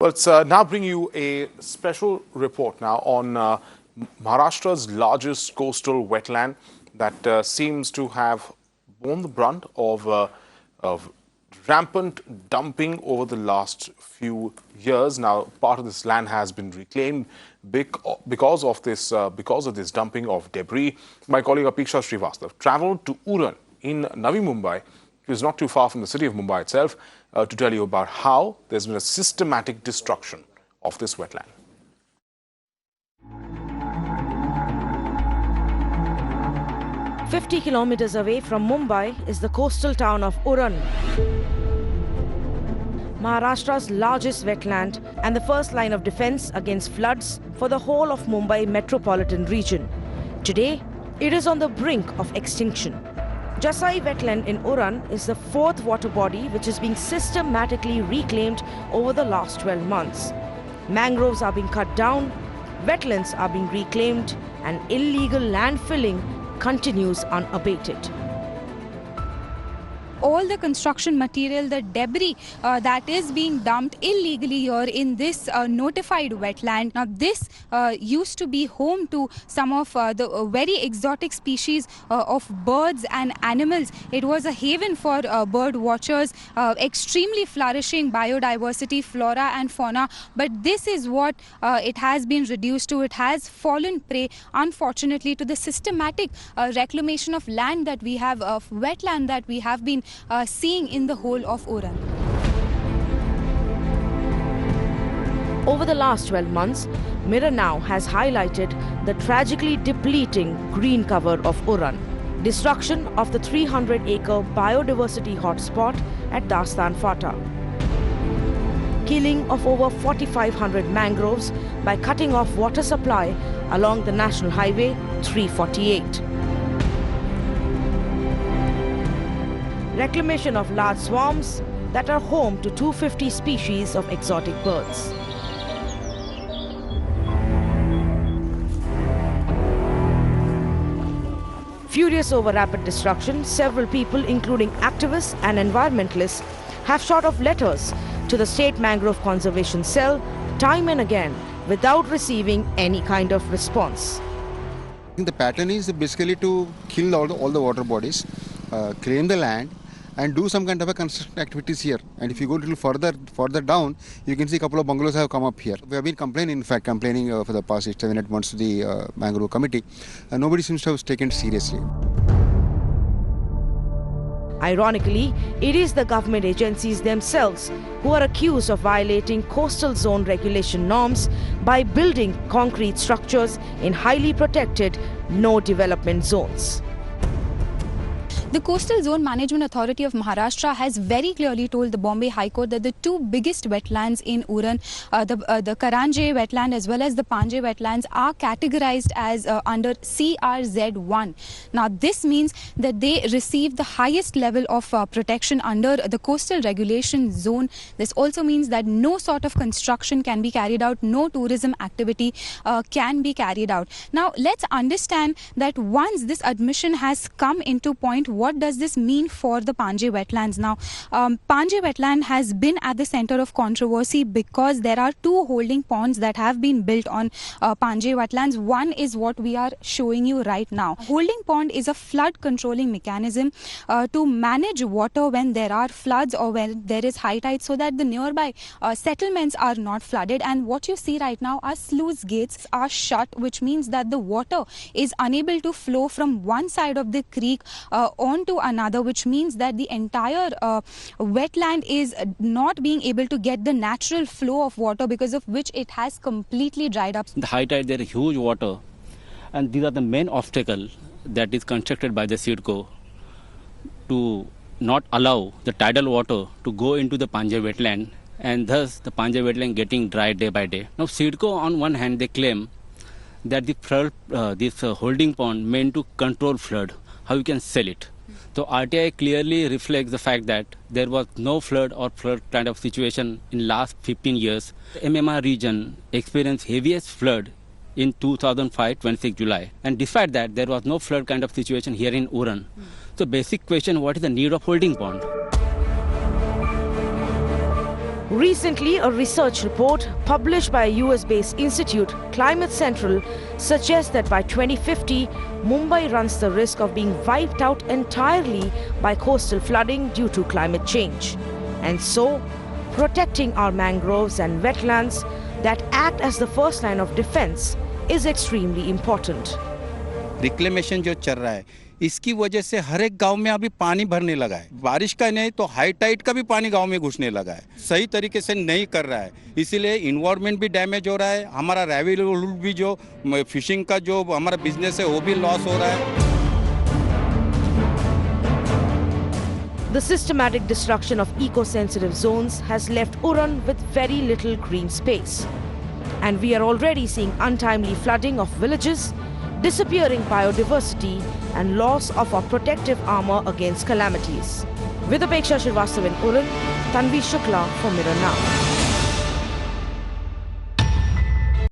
Let's now bring you a special report now on Maharashtra's largest coastal wetland that seems to have borne the brunt of rampant dumping over the last few years. Now, part of this land has been reclaimed because of this dumping of debris. My colleague Apekshaa traveled to Uran in Navi Mumbai, which is not too far from the city of Mumbai itself, to tell you about how there's been a systematic destruction of this wetland. "50 kilometers away from Mumbai is the coastal town of Uran, Maharashtra's largest wetland and the first line of defense against floods for the whole of Mumbai metropolitan region. Today, it is on the brink of extinction. Jasai wetland in Uran is the fourth water body which is being systematically reclaimed over the last 12 months. Mangroves are being cut down, wetlands are being reclaimed, and illegal land filling continues unabated. All the construction material, the debris that is being dumped illegally here in this notified wetland. Now, this used to be home to some of the very exotic species of birds and animals. It was a haven for bird watchers, extremely flourishing biodiversity, flora and fauna. But this is what it has been reduced to. It has fallen prey, unfortunately, to the systematic reclamation of land that we have, of wetland that we have been seeing in the whole of Uran. Over the last 12 months, Mirror Now has highlighted the tragically depleting green cover of Uran, destruction of the 300-acre biodiversity hotspot at Dastan Fata, killing of over 4,500 mangroves by cutting off water supply along the National Highway 348. Reclamation of large swarms that are home to 250 species of exotic birds. Furious over rapid destruction, several people, including activists and environmentalists, have shot off letters to the State Mangrove Conservation Cell time and again without receiving any kind of response. I think the pattern is basically to kill all the water bodies, claim the land, and do some kind of a construction activities here. And if you go a little further down, you can see a couple of bungalows have come up here. We have been complaining for the past 7-8 months to the Mangrove Committee, and nobody seems to have taken it seriously. Ironically, it is the government agencies themselves who are accused of violating coastal zone regulation norms by building concrete structures in highly protected, no development zones. The Coastal Zone Management Authority of Maharashtra has very clearly told the Bombay High Court that the two biggest wetlands in Uran, the Karanje wetland as well as the Panje wetlands, are categorized as under CRZ1. Now, this means that they receive the highest level of protection under the coastal regulation zone. This also means that no sort of construction can be carried out, no tourism activity can be carried out. Now, let's understand that once this admission has come into point, what does this mean for the Panje wetlands? Now, Panje wetland has been at the center of controversy because there are two holding ponds that have been built on Panje wetlands. One is what we are showing you right now. Holding pond is a flood controlling mechanism to manage water when there are floods or when there is high tide, so that the nearby settlements are not flooded. And what you see right now are sluice gates are shut, which means that the water is unable to flow from one side of the creek on to another, which means that the entire wetland is not being able to get the natural flow of water, because of which it has completely dried up. The high tide, there is huge water, and these are the main obstacle that is constructed by the CIDCO to not allow the tidal water to go into the Panje wetland, and thus the Panje wetland getting dry day by day. Now, CIDCO on one hand, they claim that the flood, this holding pond meant to control flood, how you can sell it. So RTI clearly reflects the fact that there was no flood or flood kind of situation in last 15 years. The MMR region experienced heaviest flood in 2005-26 July. And despite that, there was no flood kind of situation here in Uran. So basic question, what is the need of holding pond? Recently, a research report published by a US-based institute, Climate Central, suggests that by 2050, Mumbai runs the risk of being wiped out entirely by coastal flooding due to climate change. And so, protecting our mangroves and wetlands that act as the first line of defense is extremely important. Reclamation जो चल रहा है इसकी वजह से हर एक गांव में अभी पानी भरने लगा है। बारिश का नहीं तो हाई टाइड का भी पानी गांव में घुसने लगा है। सही तरीके से नहीं कर रहा है, इसीलिए इन्वायरमेंट भी डैमेज हो रहा है। हमारा रेवेन्यू भी जो फिशिंग का जो हमारा बिजनेस है वो भी लॉस हो रहा है। The systematic destruction of eco-sensitive zones has left Uran with very little green space. And we are already seeing untimely flooding of villages, disappearing biodiversity and loss of our protective armor against calamities. With Apekshaa in Uran, Tanvi Shukla for Mirror Now.